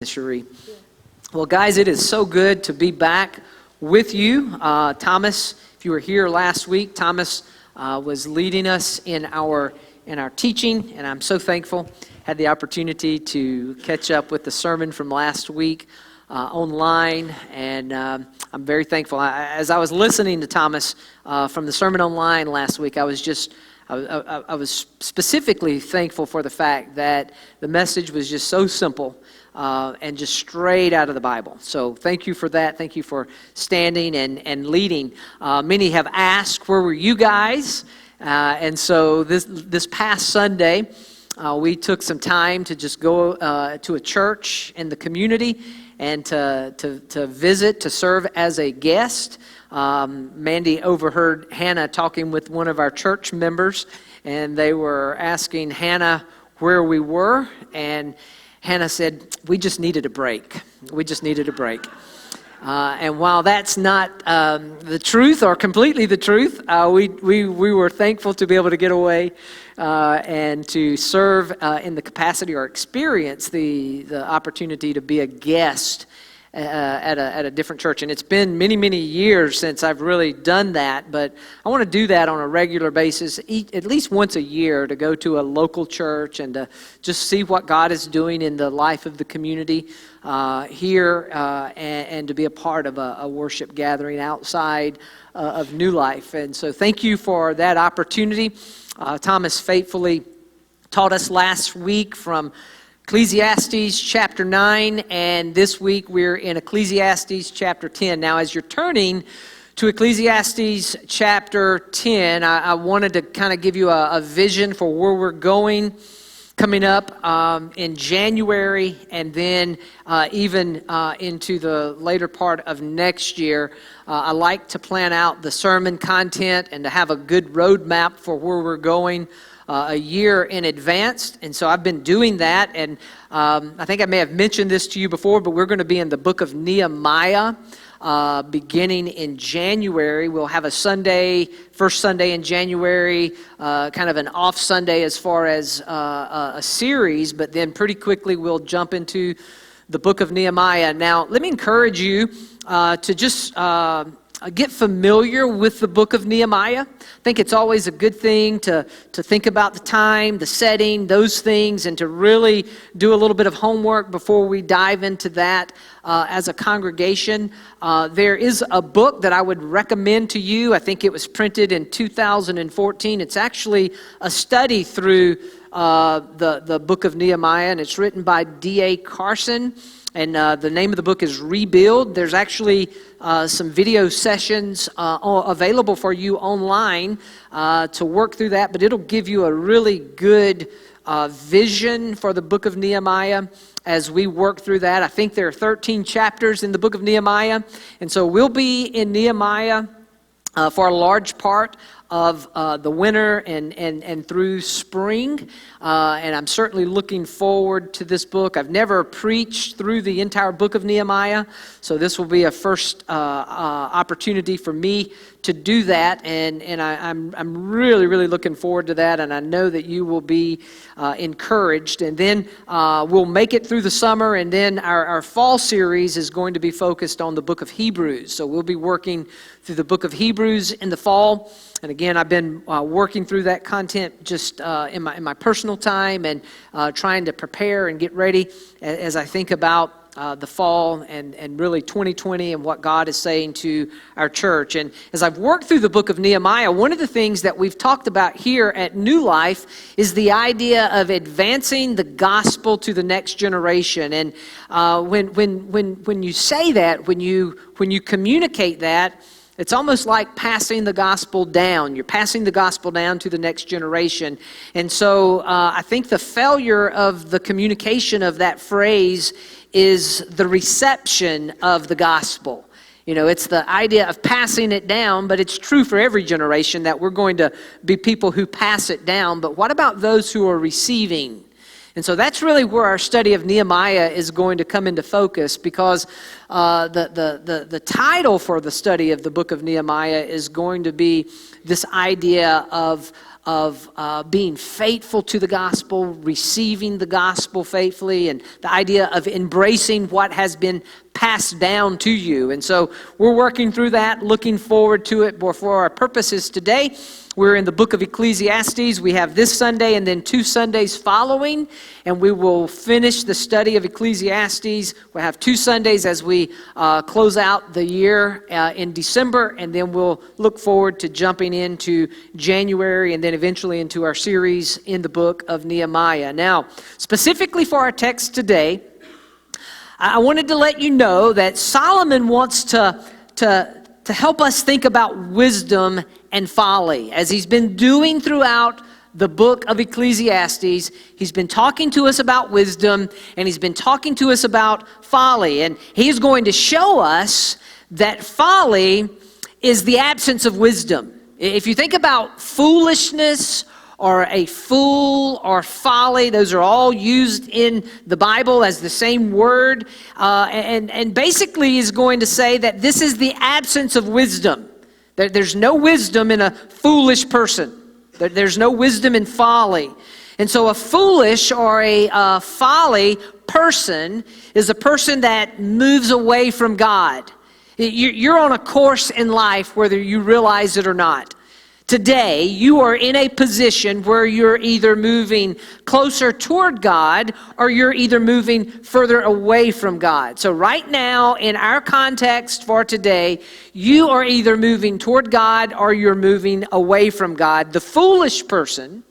Cherie. Well, guys, it is so good to be back with you. Thomas, if you were here last week, Thomas was leading us in our teaching, and I'm so thankful. Had the opportunity to catch up with the sermon from last week online, and I'm very thankful. As I was listening to Thomas from the sermon online last week, I was specifically thankful for the fact that the message was just so simple and just straight out of the Bible. So thank you for that. Thank you for standing and leading. Many have asked, where were you guys? And so this past Sunday, we took some time to just go to a church in the community and to visit, to serve as a guest. Mandy overheard Hannah talking with one of our church members, and they were asking Hannah where we were, and Hannah said, we just needed a break. We just needed a break. And while that's not the truth or completely the truth, we were thankful to be able to get away and to serve in the capacity or experience the opportunity to be a guest at a different church. And it's been many, many years since I've really done that, but I want to do that on a regular basis, at least once a year, to go to a local church and to just see what God is doing in the life of the community here and to be a part of a worship gathering outside of New Life. And so thank you for that opportunity. Thomas faithfully taught us last week from Ecclesiastes chapter 9, and this week we're in Ecclesiastes chapter 10. Now, as you're turning to Ecclesiastes chapter 10, I wanted to kind of give you a vision for where we're going coming up in January, and then even into the later part of next year. I like to plan out the sermon content and to have a good roadmap for where we're going a year in advance, and so I've been doing that, and I think I may have mentioned this to you before, but we're going to be in the book of Nehemiah beginning in January. We'll have a Sunday, first Sunday in January, kind of an off Sunday as far as a series, but then pretty quickly we'll jump into the book of Nehemiah. Now, let me encourage you to just get familiar with the book of Nehemiah. I think it's always a good thing to think about the time, the setting, those things, and to really do a little bit of homework before we dive into that as a congregation. There is a book that I would recommend to you. I think it was printed in 2014. It's actually a study through the book of Nehemiah, and it's written by D.A. Carson. And the name of the book is Rebuild. There's actually some video sessions available for you online to work through that, but it'll give you a really good vision for the book of Nehemiah as we work through that. I think there are 13 chapters in the book of Nehemiah, and so we'll be in Nehemiah for a large part of the winter and through spring, and I'm certainly looking forward to this book. I've never preached through the entire book of Nehemiah, so this will be a first opportunity for me to do that, and I'm really, really looking forward to that, and I know that you will be encouraged. And then we'll make it through the summer, and then our fall series is going to be focused on the book of Hebrews, so we'll be working through the book of Hebrews in the fall. And again, I've been working through that content just in my personal time and trying to prepare and get ready as I think about the fall and really 2020 and what God is saying to our church. And as I've worked through the book of Nehemiah, one of the things that we've talked about here at New Life is the idea of advancing the gospel to the next generation. And when you say that, when you communicate that, it's almost like passing the gospel down. You're passing the gospel down to the next generation. And so I think the failure of the communication of that phrase is the reception of the gospel. You know, it's the idea of passing it down, but it's true for every generation that we're going to be people who pass it down. But what about those who are receiving? And so that's really where our study of Nehemiah is going to come into focus, because the title for the study of the book of Nehemiah is going to be this idea of being faithful to the gospel, receiving the gospel faithfully, and the idea of embracing what has been passed down to you. And so we're working through that, looking forward to it. But for our purposes today, we're in the book of Ecclesiastes. We have this Sunday and then 2 Sundays following, and we will finish the study of Ecclesiastes. We'll have 2 Sundays as we close out the year in December, and then we'll look forward to jumping into January and then eventually into our series in the book of Nehemiah. Now, specifically for our text today, I wanted to let you know that Solomon wants to help us think about wisdom and folly. As he's been doing throughout the book of Ecclesiastes, he's been talking to us about wisdom, and he's been talking to us about folly. And he's going to show us that folly is the absence of wisdom. If you think about foolishness or a fool or folly, those are all used in the Bible as the same word. And basically is going to say that this is the absence of wisdom. There's no wisdom in a foolish person. There's no wisdom in folly. And so a foolish or a folly person is a person that moves away from God. You're on a course in life whether you realize it or not. Today, you are in a position where you're either moving closer toward God or you're either moving further away from God. So right now, in our context for today, you are either moving toward God or you're moving away from God. The foolish person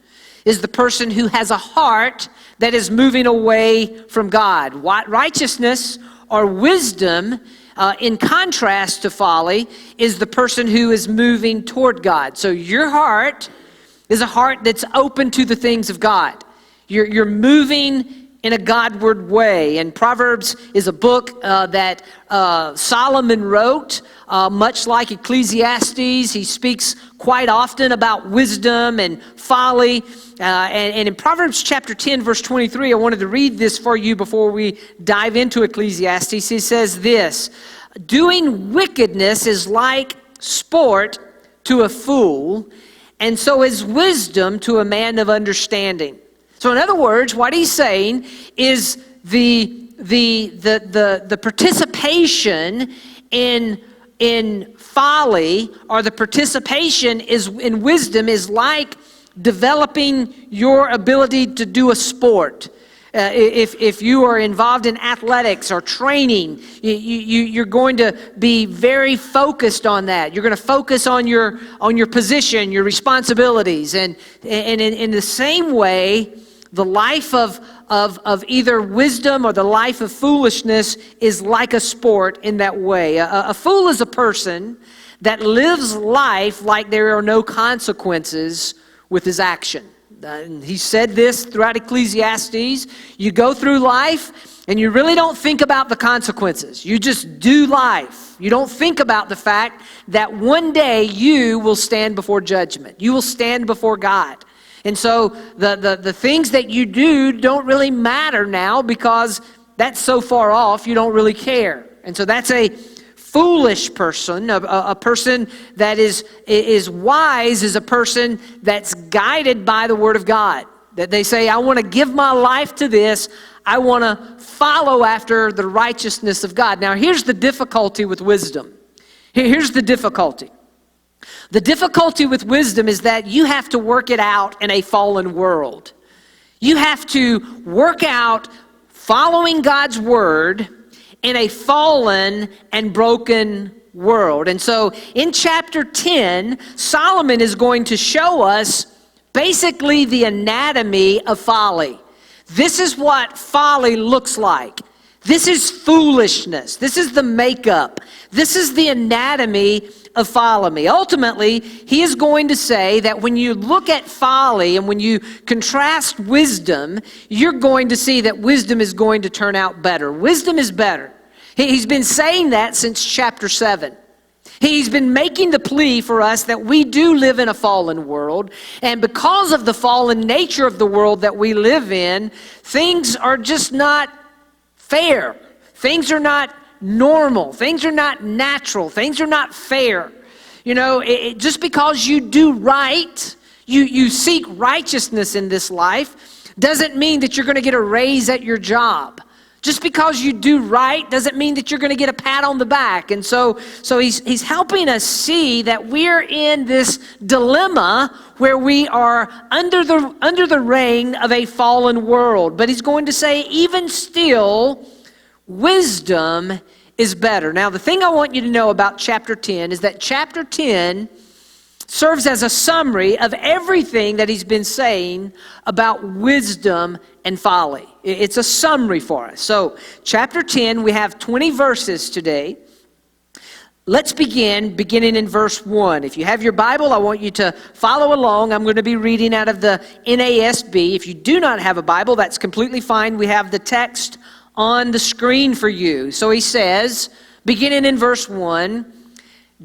is the person who has a heart that is moving away from God. Righteousness or wisdom, in contrast to folly, is the person who is moving toward God. So your heart is a heart that's open to the things of God. You're moving in a Godward way. And Proverbs is a book that Solomon wrote, much like Ecclesiastes. He speaks quite often about wisdom and folly. And in Proverbs chapter 10, verse 23, I wanted to read this for you before we dive into Ecclesiastes. He says this: doing wickedness is like sport to a fool, and so is wisdom to a man of understanding. So in other words, what he's saying is the participation in folly, or the participation in wisdom, is like developing your ability to do a sport. If you are involved in athletics or training, you're going to be very focused on that. You're going to focus on your position, your responsibilities, and in the same way, the life of either wisdom or the life of foolishness is like a sport in that way. A fool is a person that lives life like there are no consequences with his action. And he said this throughout Ecclesiastes. You go through life and you really don't think about the consequences. You just do life. You don't think about the fact that one day you will stand before judgment. You will stand before God. And so the things that you do don't really matter now, because that's so far off, you don't really care. And so that's a foolish person. A person that is wise is a person that's guided by the Word of God. That they say, I want to give my life to this. I want to follow after the righteousness of God. Now, here's the difficulty with wisdom. Here's the difficulty. The difficulty with wisdom is that you have to work it out in a fallen world. You have to work out following God's Word in a fallen and broken world. And so in chapter 10, Solomon is going to show us basically the anatomy of folly. This is what folly looks like. This is foolishness. This is the makeup. This is the anatomy of folly. Ultimately, he is going to say that when you look at folly and when you contrast wisdom, you're going to see that wisdom is going to turn out better. Wisdom is better. He's been saying that since chapter 7. He's been making the plea for us that we do live in a fallen world, and because of the fallen nature of the world that we live in, things are just not fair. Things are not normal. Things are not natural. Things are not fair. You know, just because you do right, you seek righteousness in this life, doesn't mean that you're going to get a raise at your job. Just because you do right doesn't mean that you're going to get a pat on the back. And so he's helping us see that we're in this dilemma where we are under the reign of a fallen world. But he's going to say, even still, wisdom is better. Now, the thing I want you to know about chapter 10 is that chapter 10 serves as a summary of everything that he's been saying about wisdom and folly. It's a summary for us. So, chapter 10, we have 20 verses today. Let's beginning in verse 1. If you have your Bible, I want you to follow along. I'm going to be reading out of the NASB. If you do not have a Bible, that's completely fine. We have the text on the screen for you. So he says, beginning in verse 1,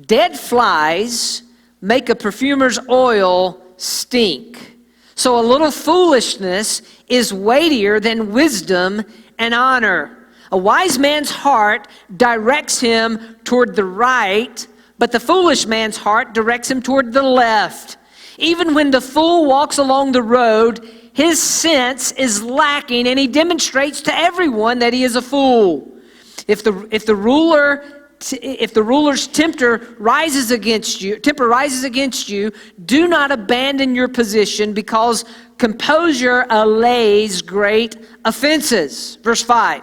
dead flies make a perfumer's oil stink. So a little foolishness is weightier than wisdom and honor. A wise man's heart directs him toward the right, but the foolish man's heart directs him toward the left. Even when the fool walks along the road, his sense is lacking, and he demonstrates to everyone that he is a fool. If the ruler's temper rises against you, do not abandon your position, because composure allays great offenses. Verse 5.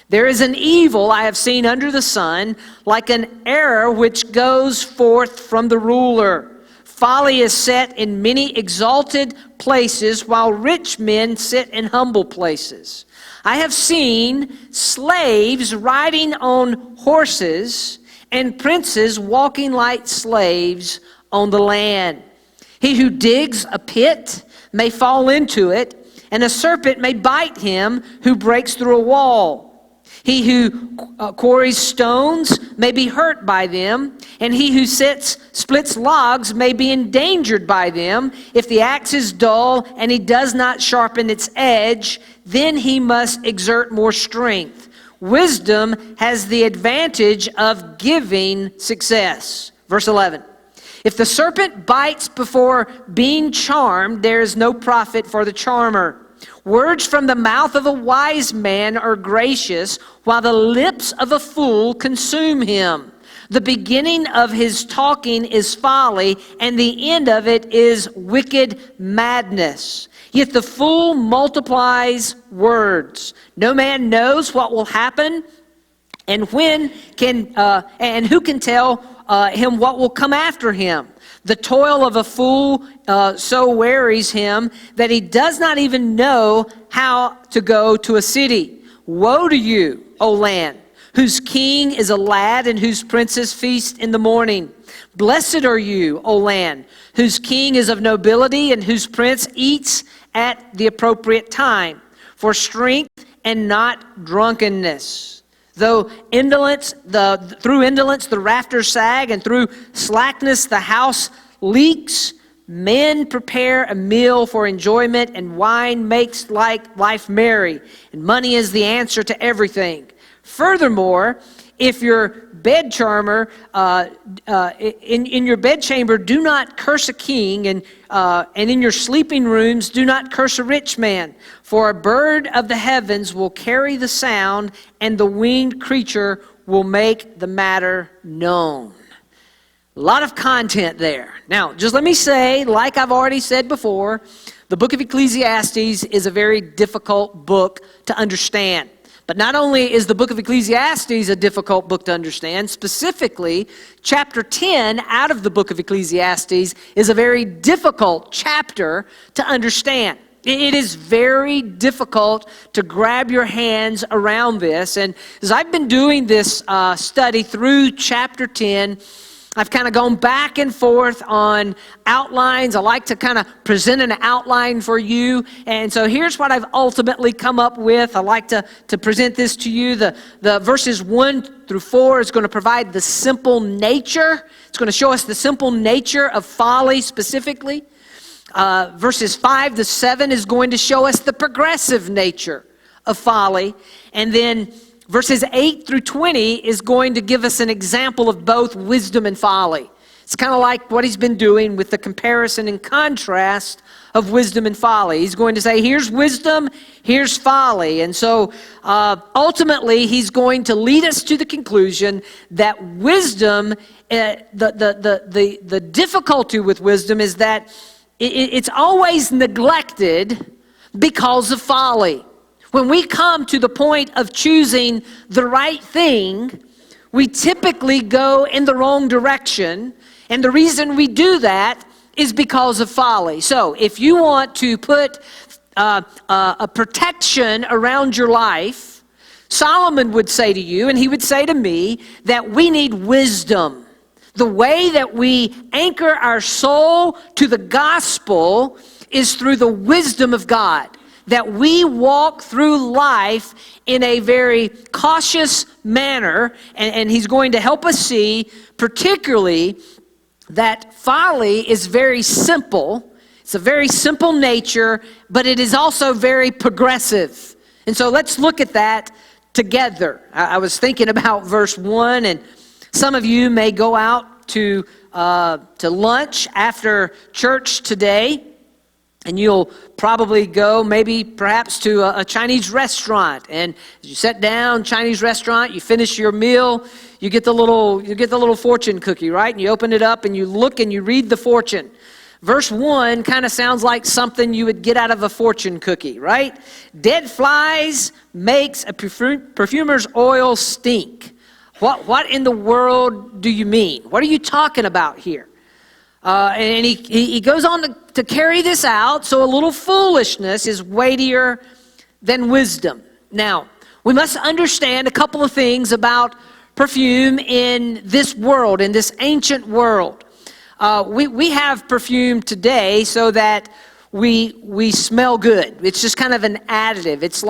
There is an evil I have seen under the sun, like an error which goes forth from the ruler. Folly is set in many exalted places, while rich men sit in humble places. I have seen slaves riding on horses, and princes walking like slaves on the land. He who digs a pit may fall into it, and a serpent may bite him who breaks through a wall. He who quarries stones may be hurt by them, and he who splits logs may be endangered by them. If the axe is dull and he does not sharpen its edge, then he must exert more strength. Wisdom has the advantage of giving success. Verse 11. If the serpent bites before being charmed, there is no profit for the charmer. Words from the mouth of a wise man are gracious, while the lips of a fool consume him. The beginning of his talking is folly, and the end of it is wicked madness. Yet the fool multiplies words. No man knows what will happen, and who can tell him what will come after him. The toil of a fool so wearies him that he does not even know how to go to a city. Woe to you, O land, whose king is a lad and whose princes feast in the morning. Blessed are you, O land, whose king is of nobility and whose prince eats at the appropriate time, for strength and not drunkenness. Through indolence the rafters sag, and through slackness the house leaks. Men prepare a meal for enjoyment, and wine makes life merry, and money is the answer to everything. Furthermore, if your bed charmer in your bedchamber do not curse a king, and in your sleeping rooms do not curse a rich man, for a bird of the heavens will carry the sound, and the winged creature will make the matter known. A lot of content there. Now, just let me say, like I've already said before, the book of Ecclesiastes is a very difficult book to understand. But not only is the book of Ecclesiastes a difficult book to understand, specifically, chapter 10 out of the book of Ecclesiastes is a very difficult chapter to understand. It is very difficult to grab your hands around this. And as I've been doing this study through chapter 10, I've kind of gone back and forth on outlines. I like to kind of present an outline for you. And so here's what I've ultimately come up with. I like to present this to you. The verses 1 through 4 is going to provide the simple nature. It's going to show us the simple nature of folly specifically. Verses 5 to 7 is going to show us the progressive nature of folly. And then verses 8 through 20 is going to give us an example of both wisdom and folly. It's kind of like what he's been doing with the comparison and contrast of wisdom and folly. He's going to say, here's wisdom, here's folly. And so ultimately, he's going to lead us to the conclusion that wisdom, the difficulty with wisdom is that it's always neglected because of folly. When we come to the point of choosing the right thing, we typically go in the wrong direction. And the reason we do that is because of folly. So if you want to put a protection around your life, Solomon would say to you, and he would say to me, that we need wisdom. The way that we anchor our soul to the gospel is through the wisdom of God. That we walk through life in a very cautious manner, and he's going to help us see particularly that folly is very simple. It's a very simple nature, but it is also very progressive. And so let's look at that together. I was thinking about verse 1, and some of you may go out to lunch after church today. And you'll probably go perhaps to a Chinese restaurant. And as you sit down, Chinese restaurant, you finish your meal, you get the little fortune cookie, right? And you open it up and you look and you read the fortune. Verse 1 kind of sounds like something you would get out of a fortune cookie, right? Dead flies makes a perfumer's oil stink. What in the world do you mean? What are you talking about here? And he goes on to carry this out. So a little foolishness is weightier than wisdom. Now, we must understand a couple of things about perfume in this world, in this ancient world. We have perfume today so that we smell good. It's just kind of an additive. It's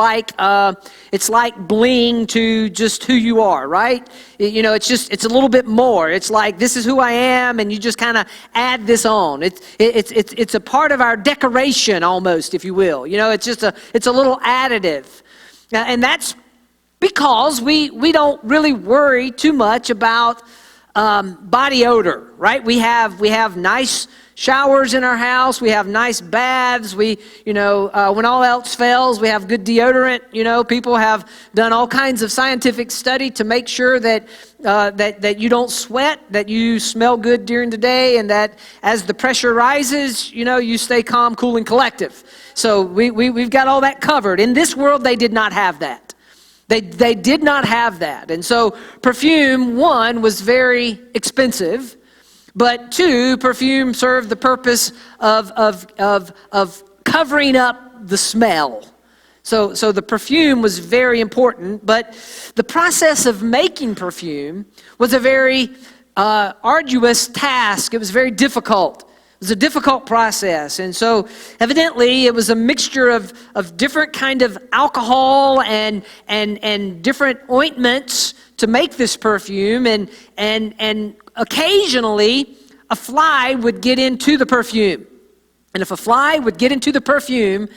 like bling to just who you are, right? You know, it's a little bit more. It's like, this is who I am, and you just kind of add this on. It's a part of our decoration almost, if you will. You know, it's a little additive, and that's because we don't really worry too much about body odor, right? We have nice showers in our house. We have nice baths. When all else fails, we have good deodorant. You know, people have done all kinds of scientific study to make sure that you don't sweat, that you smell good during the day, and that as the pressure rises, you know, you stay calm, cool, and collective. So we've got all that covered. In this world, they did not have that. They did not have that. And so perfume, one, was very expensive. But two, perfume served the purpose of covering up the smell. So the perfume was very important, but the process of making perfume was a very arduous task. It was very difficult. It was a difficult process. And so evidently it was a mixture of different kind of alcohol and different ointments to make this perfume, and occasionally a fly would get into the perfume. And if a fly would get into the perfume,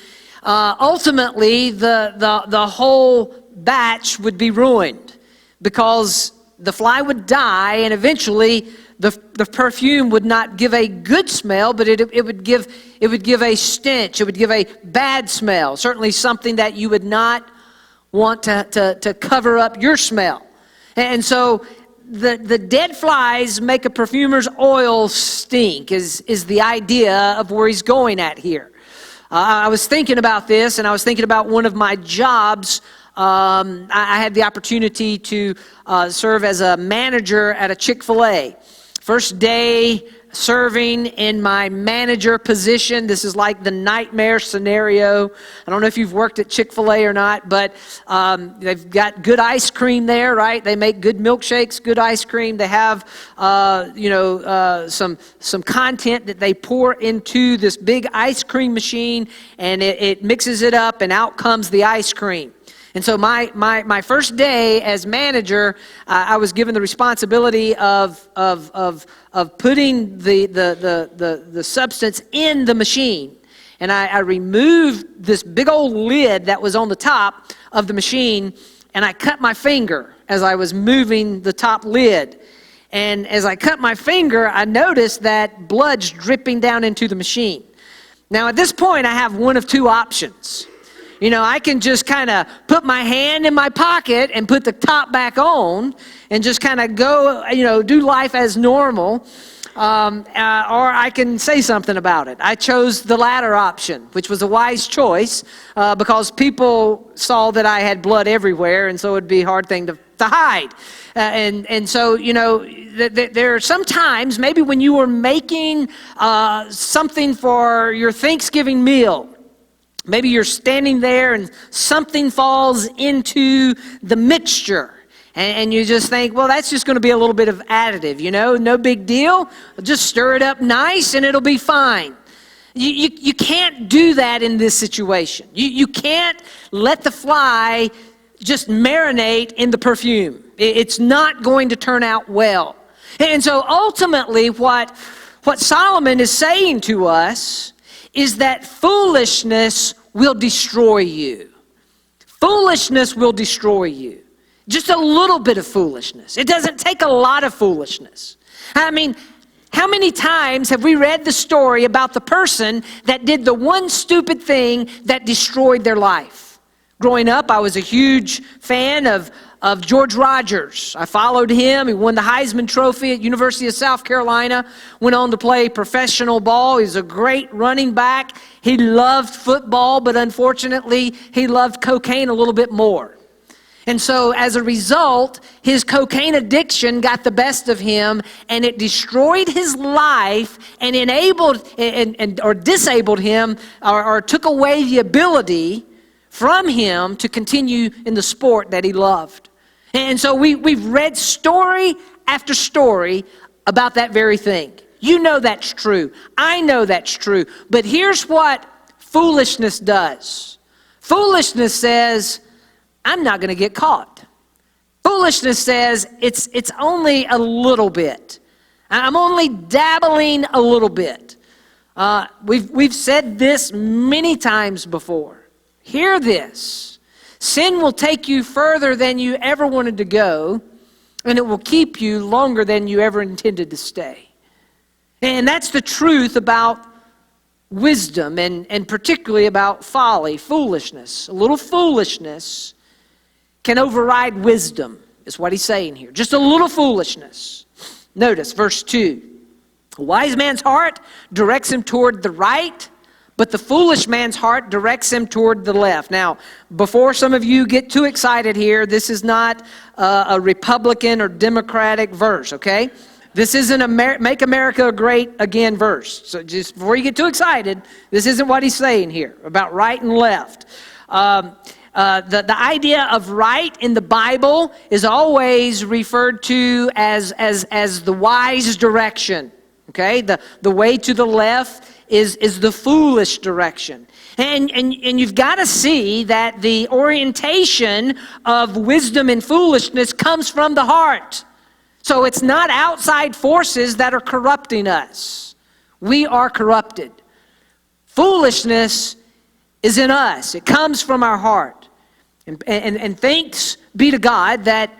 ultimately the whole batch would be ruined, because the fly would die, and eventually the perfume would not give a good smell, but it would give a stench. It would give a bad smell. Certainly something that you would not want to cover up your smell. And so the dead flies make a perfumer's oil stink is the idea of where he's going at here. I was thinking about this, and I was thinking about one of my jobs. I had the opportunity to serve as a manager at a Chick-fil-A. First day serving in my manager position. This is like the nightmare scenario. I don't know if you've worked at Chick-fil-A or not, but they've got good ice cream there, right? They make good milkshakes, good ice cream. They have, some content that they pour into this big ice cream machine, and it mixes it up, and out comes the ice cream. And so my first day as manager, I was given the responsibility of putting the substance in the machine. And I removed this big old lid that was on the top of the machine, and I cut my finger as I was moving the top lid. And as I cut my finger, I noticed that blood's dripping down into the machine. Now at this point, I have one of two options. You know, I can just kind of put my hand in my pocket and put the top back on and just kind of go, do life as normal, or I can say something about it. I chose the latter option, which was a wise choice because people saw that I had blood everywhere, and so it would be a hard thing to hide. And so, there are some times, maybe when you were making something for your Thanksgiving meal, maybe you're standing there and something falls into the mixture. And you just think, well, that's just going to be a little bit of additive, no big deal. Just stir it up nice and it'll be fine. You can't do that in this situation. You can't let the fly just marinate in the perfume. It's not going to turn out well. And so ultimately what Solomon is saying to us is that foolishness will destroy you. Foolishness will destroy you. Just a little bit of foolishness. It doesn't take a lot of foolishness. I mean, how many times have we read the story about the person that did the one stupid thing that destroyed their life? Growing up, I was a huge fan of George Rogers. I followed him. He won the Heisman Trophy at University of South Carolina, went on to play professional ball. He's a great running back. He loved football, but unfortunately, he loved cocaine a little bit more. And so as a result, his cocaine addiction got the best of him, and it destroyed his life and disabled him or took away the ability from him to continue in the sport that he loved. And so we've read story after story about that very thing. You know that's true. I know that's true. But here's what foolishness does. Foolishness says, I'm not going to get caught. Foolishness says, it's only a little bit. I'm only dabbling a little bit. We've said this many times before. Hear this. Sin will take you further than you ever wanted to go, and it will keep you longer than you ever intended to stay. And that's the truth about wisdom, and particularly about folly, foolishness. A little foolishness can override wisdom, is what he's saying here. Just a little foolishness. Notice verse 2. A wise man's heart directs him toward the right, but the foolish man's heart directs him toward the left. Now, before some of you get too excited here, this is not a Republican or Democratic verse, okay? This isn't a Make America Great Again verse. So just before you get too excited, this isn't what he's saying here about right and left. The idea of right in the Bible is always referred to as the wise direction, okay? The way to the left is the foolish direction. And you've got to see that the orientation of wisdom and foolishness comes from the heart. So it's not outside forces that are corrupting us. We are corrupted. Foolishness is in us. It comes from our heart. And thanks be to God that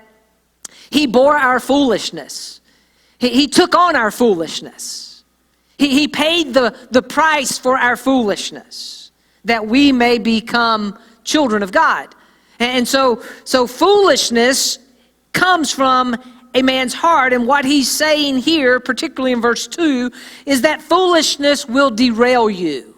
He bore our foolishness. He took on our foolishness. He paid the price for our foolishness, that we may become children of God. And so foolishness comes from a man's heart, and what he's saying here, particularly in verse 2, is that foolishness will derail you.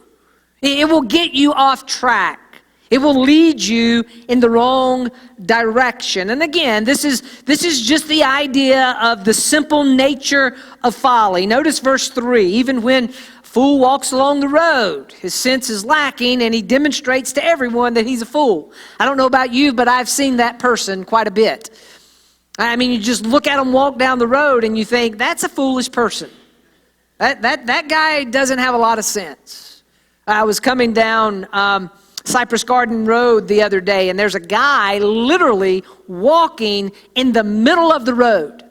It will get you off track. It will lead you in the wrong direction. And again, this is just the idea of the simple nature of folly. Notice verse 3. Even when a fool walks along the road, his sense is lacking, and he demonstrates to everyone that he's a fool. I don't know about you, but I've seen that person quite a bit. I mean, you just look at them walk down the road and you think, that's a foolish person. That guy doesn't have a lot of sense. I was coming down Cypress Garden Road the other day, and there's a guy literally walking in the middle of the road.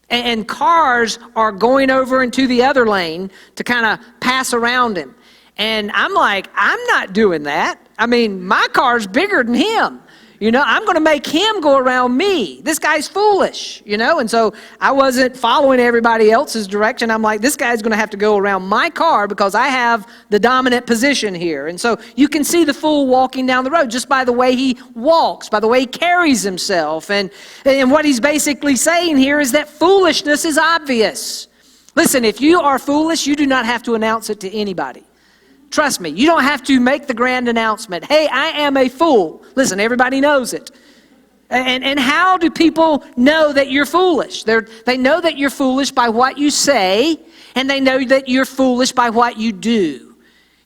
And cars are going over into the other lane to kind of pass around him. And I'm like, I'm not doing that. I mean, my car's bigger than him. You know, I'm going to make him go around me. This guy's foolish, you know. And so I wasn't following everybody else's direction. I'm like, this guy's going to have to go around my car because I have the dominant position here. And so you can see the fool walking down the road just by the way he walks, by the way he carries himself. And what he's basically saying here is that foolishness is obvious. Listen, if you are foolish, you do not have to announce it to anybody. Trust me, you don't have to make the grand announcement. Hey, I am a fool. Listen, everybody knows it. And how do people know that you're foolish? They know that you're foolish by what you say, and they know that you're foolish by what you do.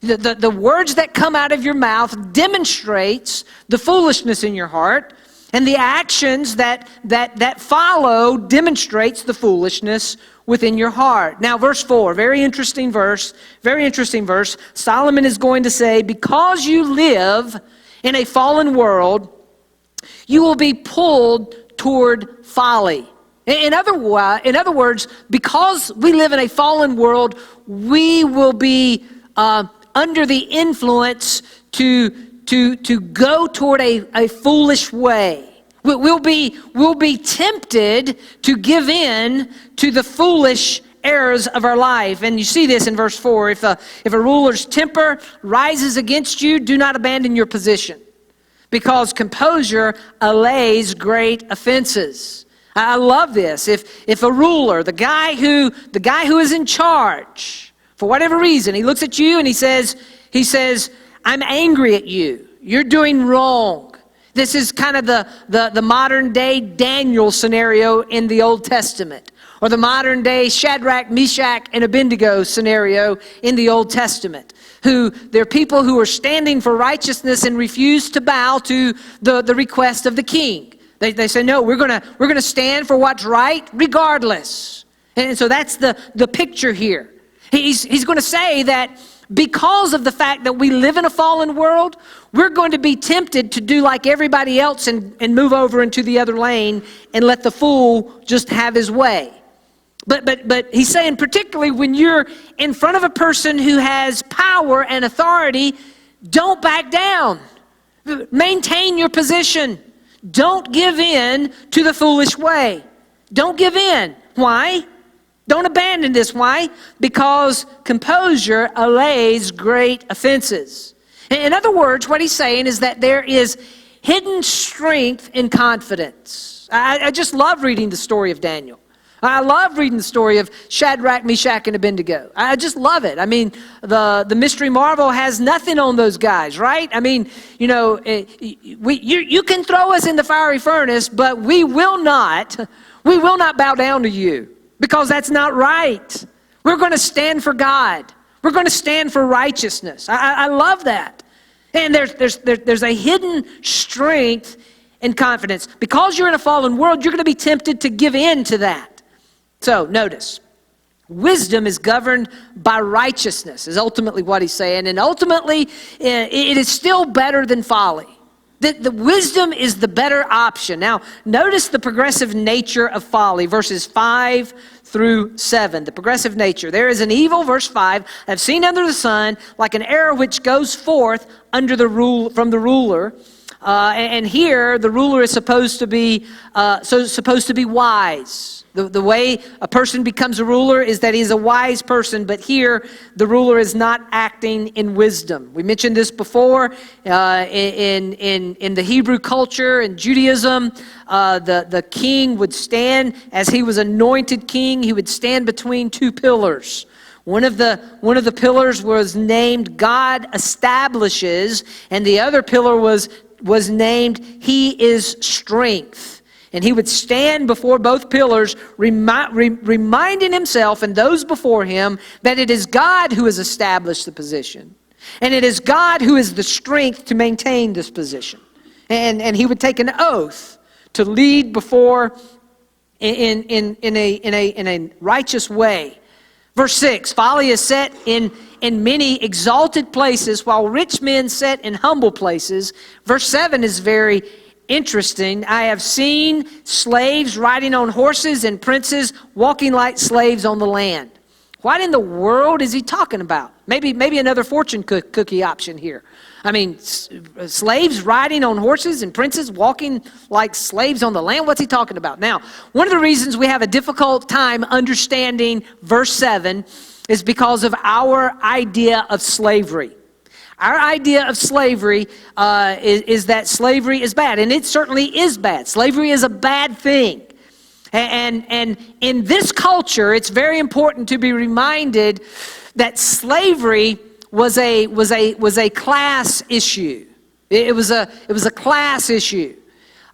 The words that come out of your mouth demonstrates the foolishness in your heart, and the actions that follow demonstrates the foolishness within your heart. Now, verse 4, very interesting verse. Solomon is going to say, because you live in a fallen world, you will be pulled toward folly. In other words, because we live in a fallen world, we will be under the influence to go toward a foolish way. We'll be tempted to give in to the foolish errors of our life. And you see this in verse 4. If a ruler's temper rises against you, do not abandon your position, because composure allays great offenses. I love this. If a ruler, the guy who is in charge, for whatever reason, he looks at you and he says, I'm angry at you. You're doing wrong. This is kind of the modern day Daniel scenario in the Old Testament, or the modern day Shadrach, Meshach, and Abednego scenario in the Old Testament. They're people who are standing for righteousness and refuse to bow to the request of the king. They say, no, we're gonna stand for what's right regardless. And so that's the picture here. He's going to say that because of the fact that we live in a fallen world, we're going to be tempted to do like everybody else and move over into the other lane and let the fool just have his way. But he's saying, particularly when you're in front of a person who has power and authority, don't back down. Maintain your position. Don't give in to the foolish way. Don't give in. Why? Don't abandon this. Why? Because composure allays great offenses. In other words, what he's saying is that there is hidden strength in confidence. I just love reading the story of Daniel. I love reading the story of Shadrach, Meshach, and Abednego. I just love it. I mean, the Mystery Marvel has nothing on those guys, right? I mean, you know, you can throw us in the fiery furnace, but we will not bow down to you, because that's not right. We're going to stand for God. We're going to stand for righteousness. I love that. And there's a hidden strength in confidence. Because you're in a fallen world, you're going to be tempted to give in to that. So notice, wisdom is governed by righteousness, is ultimately what he's saying. And ultimately, it is still better than folly. The wisdom is the better option. Now, notice the progressive nature of folly, verses 5 through 7. The progressive nature. There is an evil, verse 5, I've seen under the sun, like an arrow which goes forth from the ruler. And here, the ruler is supposed to be wise. The way a person becomes a ruler is that he's a wise person, but here the ruler is not acting in wisdom. We mentioned this before in the Hebrew culture and Judaism. The king would stand, as he was anointed king, he would stand between two pillars. One of the pillars was named God establishes, and the other pillar was named He is strength. And he would stand before both pillars, reminding himself and those before him that it is God who has established the position. And it is God who is the strength to maintain this position. And he would take an oath to lead before in a righteous way. Verse 6, folly is set in many exalted places, while rich men sit in humble places. Verse 7 is very interesting. I have seen slaves riding on horses and princes walking like slaves on the land. What in the world is he talking about? Maybe another fortune cookie option here. I mean, slaves riding on horses and princes walking like slaves on the land? What's he talking about? Now, one of the reasons we have a difficult time understanding verse 7 is because of our idea of slavery. Our idea of slavery is that slavery is bad, and it certainly is bad. Slavery is a bad thing. And in this culture, it's very important to be reminded that slavery was a class issue. It was a class issue.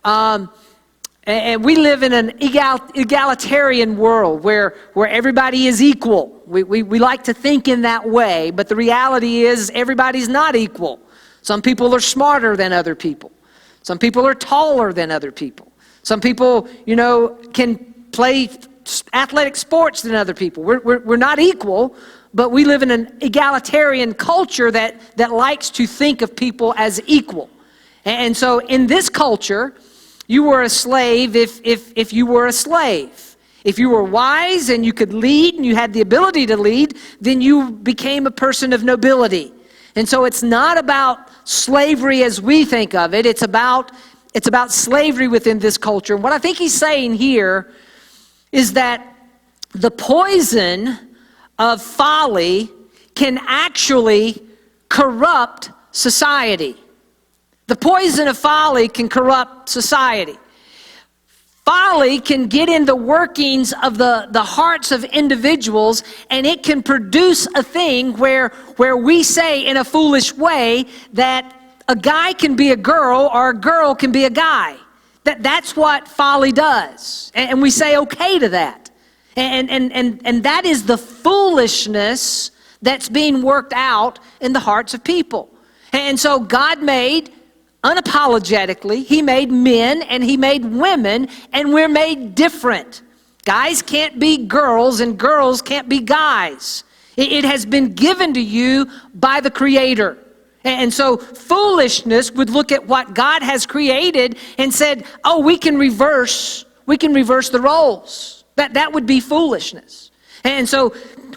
And we live in an egalitarian world where everybody is equal. We like to think in that way, but the reality is everybody's not equal. Some people are smarter than other people. Some people are taller than other people. Some people, can play athletic sports than other people. We're not equal, but we live in an egalitarian culture that likes to think of people as equal. And so in this culture, you were a slave if you were a slave. If you were wise and you could lead and you had the ability to lead, then you became a person of nobility. And so it's not about slavery as we think of it. It's about slavery within this culture. And what I think he's saying here is that the poison of folly can actually corrupt society. The poison of folly can corrupt society. Folly can get in the workings of the hearts of individuals, and it can produce a thing where we say in a foolish way that a guy can be a girl or a girl can be a guy. That's what folly does. And we say okay to that. And that is the foolishness that's being worked out in the hearts of people. And so God made, unapologetically, He made men and He made women, and we're made different. Guys can't be girls and girls can't be guys. It has been given to you by the Creator. And so foolishness would look at what God has created and said, oh, we can reverse the roles. That would be foolishness. And so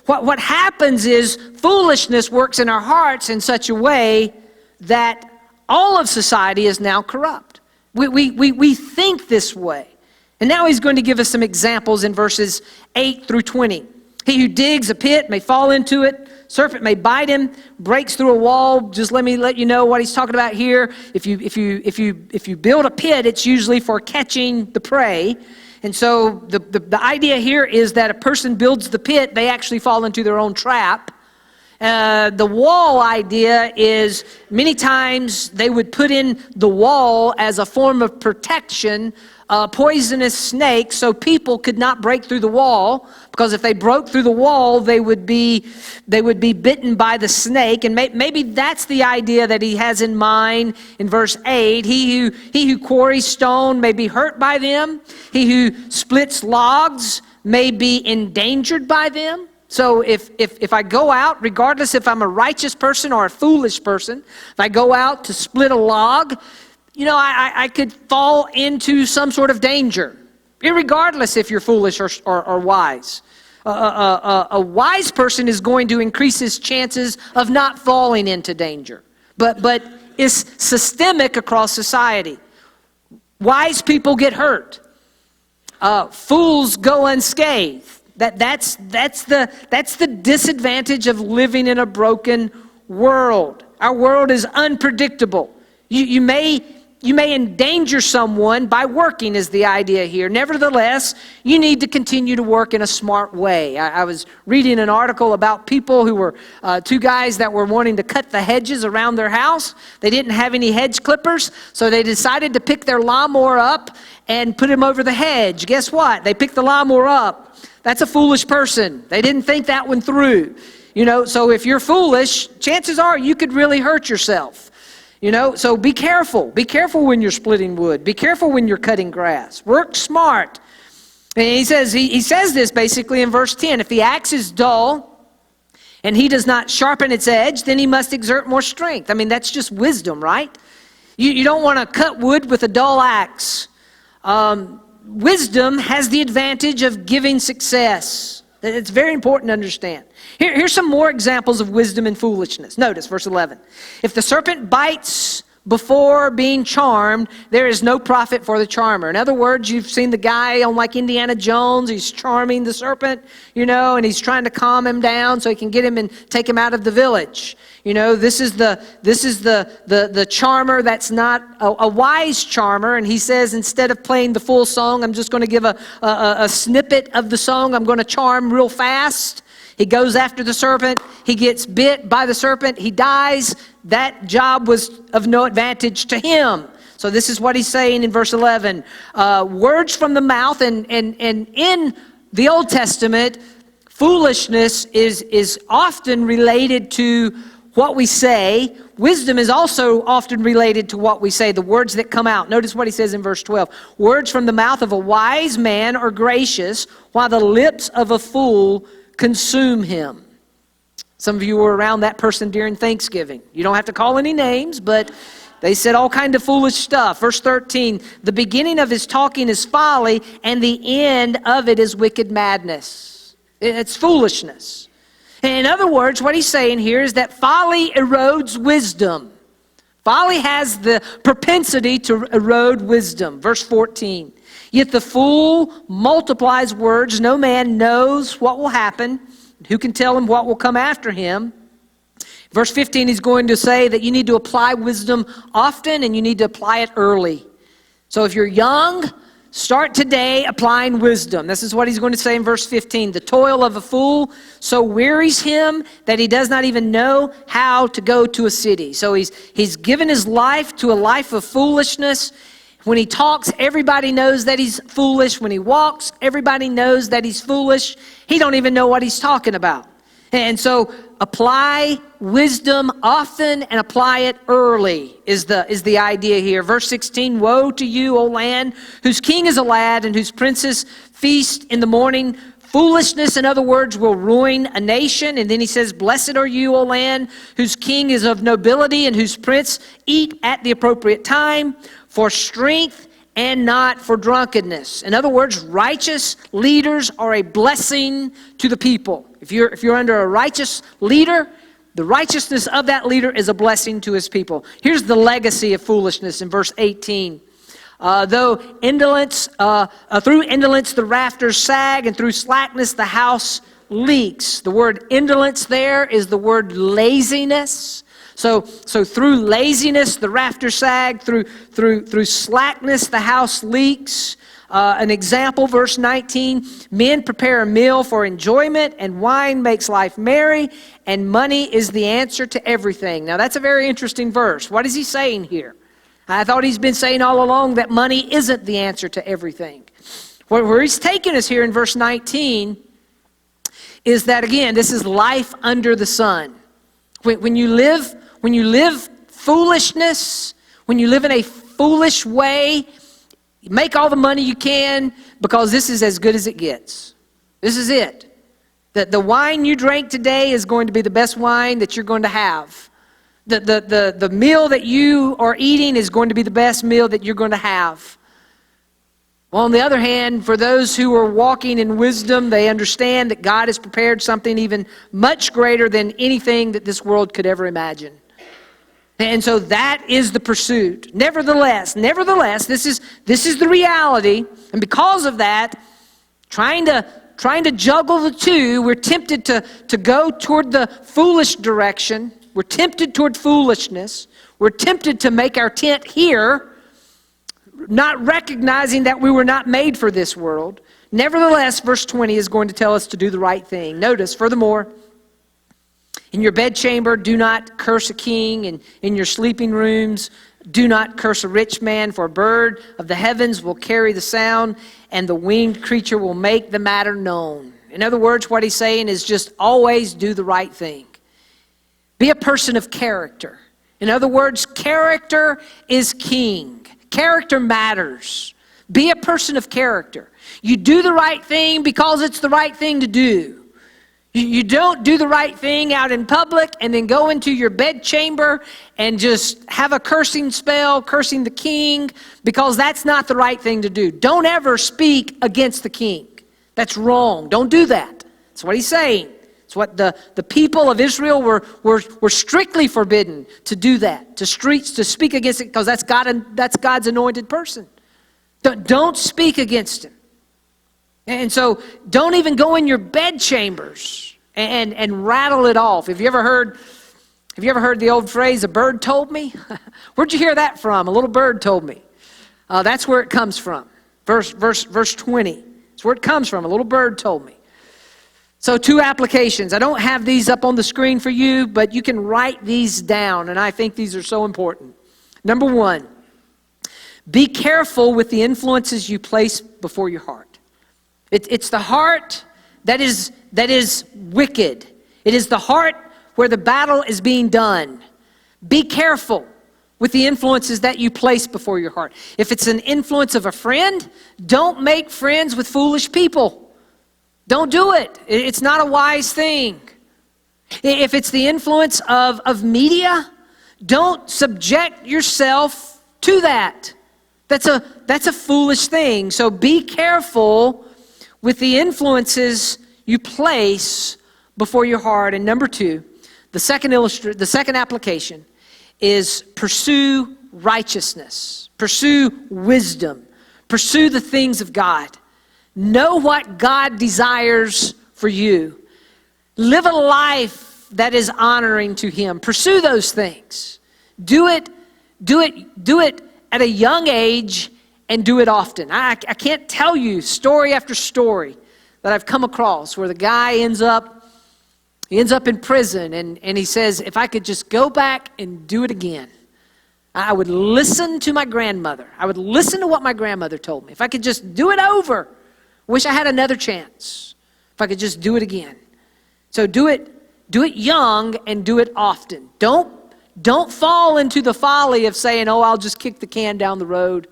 what happens is foolishness works in our hearts in such a way that all of society is now corrupt. We think this way. And now he's going to give us some examples in verses 8 through 20. He who digs a pit may fall into it. Serpent may bite him, breaks through a wall. Just let me let you know what he's talking about here. If you build a pit, it's usually for catching the prey. And so the idea here is that a person builds the pit, they actually fall into their own trap. The wall idea is many times they would put in the wall as a form of protection, poisonous snake, so people could not break through the wall, because if they broke through the wall, they would be bitten by the snake. And maybe that's the idea that he has in mind in verse 8. He who quarries stone may be hurt by them. He who splits logs may be endangered by them. So if I go out, regardless if I'm a righteous person or a foolish person, if I go out to split a log, I could fall into some sort of danger, irregardless if you're foolish or wise. A wise person is going to increase his chances of not falling into danger, but it's systemic across society. Wise people get hurt. Fools go unscathed. That's the disadvantage of living in a broken world. Our world is unpredictable. You may endanger someone by working is the idea here. Nevertheless, you need to continue to work in a smart way. I was reading an article about people who were, two guys that were wanting to cut the hedges around their house. They didn't have any hedge clippers, so they decided to pick their lawnmower up and put him over the hedge. Guess what? They picked the lawnmower up. That's a foolish person. They didn't think that one through. So if you're foolish, chances are you could really hurt yourself. So be careful. Be careful when you're splitting wood. Be careful when you're cutting grass. Work smart. And he says this basically in verse 10. If the axe is dull and he does not sharpen its edge, then he must exert more strength. I mean, that's just wisdom, right? You don't want to cut wood with a dull axe. Wisdom has the advantage of giving success. It's very important to understand. Here's some more examples of wisdom and foolishness. Notice verse 11. If the serpent bites before being charmed, there is no profit for the charmer. In other words, you've seen the guy on like Indiana Jones. He's charming the serpent, and he's trying to calm him down so he can get him and take him out of the village. This is the charmer that's not a wise charmer. And he says, instead of playing the full song, I'm just going to give a snippet of the song. I'm going to charm real fast. He goes after the serpent. He gets bit by the serpent. He dies. That job was of no advantage to him. So this is what he's saying in verse 11. Words from the mouth, and in the Old Testament, foolishness is often related to what we say. Wisdom is also often related to what we say, the words that come out. Notice what he says in verse 12. Words from the mouth of a wise man are gracious, while the lips of a fool consume him. Some of you were around that person during Thanksgiving. You don't have to call any names, but they said all kind of foolish stuff. Verse 13, the beginning of his talking is folly, and the end of it is wicked madness. It's foolishness. In other words, what he's saying here is that folly erodes wisdom. Folly has the propensity to erode wisdom. Verse 14, yet the fool multiplies words. No man knows what will happen. Who can tell him what will come after him? Verse 15, he's going to say that you need to apply wisdom often and you need to apply it early. So if you're young, start today applying wisdom. This is what he's going to say in verse 15. The toil of a fool so wearies him that he does not even know how to go to a city. So he's given his life to a life of foolishness. When he talks, everybody knows that he's foolish. When he walks, everybody knows that he's foolish. He don't even know what he's talking about. And so apply wisdom often and apply it early is the idea here. Verse 16, woe to you, O land, whose king is a lad and whose princes feast in the morning. Foolishness, in other words, will ruin a nation. And then he says, blessed are you, O land, whose king is of nobility and whose prince eat at the appropriate time for strength and not for drunkenness. In other words, righteous leaders are a blessing to the people. If you're under a righteous leader, the righteousness of that leader is a blessing to his people. Here's the legacy of foolishness in verse 18. Through indolence the rafters sag, and through slackness the house leaks. The word indolence there is the word laziness. So through laziness the rafters sag, through slackness the house leaks. An example, verse 19, men prepare a meal for enjoyment, and wine makes life merry, and money is the answer to everything. Now that's a very interesting verse. What is he saying here? I thought he's been saying all along that money isn't the answer to everything. Where he's taking us here in verse 19 is that, again, this is life under the sun. When you live foolishness, when you live in a foolish way, make all the money you can, because this is as good as it gets. This is it. The wine you drank today is going to be the best wine that you're going to have. The meal that you are eating is going to be the best meal that you're going to have. Well, on the other hand, for those who are walking in wisdom, they understand that God has prepared something even much greater than anything that this world could ever imagine. And so that is the pursuit. Nevertheless, this is the reality. And because of that, trying to juggle the two, we're tempted to go toward the foolish direction. We're tempted toward foolishness. We're tempted to make our tent here not recognizing that we were not made for this world. Nevertheless, verse 20 is going to tell us to do the right thing. Notice, furthermore, in your bedchamber, do not curse a king, and in your sleeping rooms, do not curse a rich man, for a bird of the heavens will carry the sound, and the winged creature will make the matter known. In other words, what he's saying is just always do the right thing. Be a person of character. In other words, character is king. Character matters. Be a person of character. You do the right thing because it's the right thing to do. You don't do the right thing out in public and then go into your bedchamber and just have a cursing spell, cursing the king, because that's not the right thing to do. Don't ever speak against the king. That's wrong. Don't do that. That's what he's saying. It's what the people of Israel were strictly forbidden to do that, to speak against it, because that's God's anointed person. Don't speak against him. And so don't even go in your bedchambers and rattle it off. Have you ever heard the old phrase, a bird told me? Where'd you hear that from? A little bird told me. That's where it comes from. Verse 20. It's where it comes from. A little bird told me. So 2 applications. I don't have these up on the screen for you, but you can write these down, and I think these are so important. Number 1, be careful with the influences you place before your heart. It's the heart that is wicked. It is the heart where the battle is being done. Be careful with the influences that you place before your heart. If it's an influence of a friend, don't make friends with foolish people. Don't do it. It's not a wise thing. If it's the influence of media, don't subject yourself to that. That's a foolish thing. So be careful with the influences you place before your heart. And number 2, the second application is pursue righteousness. Pursue wisdom. Pursue the things of God. Know what God desires for you. Live a life that is honoring to Him. Pursue those things. Do it at a young age, and do it often. I can't tell you story after story that I've come across where the guy ends up in prison and he says, if I could just go back and do it again, I would listen to my grandmother. I would listen to what my grandmother told me. If I could just do it over, wish I had another chance. If I could just do it again. So do it young and do it often. Don't fall into the folly of saying, oh, I'll just kick the can down the road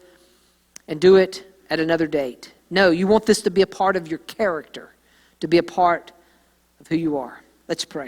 and do it at another date. No, you want this to be a part of your character, to be a part of who you are. Let's pray.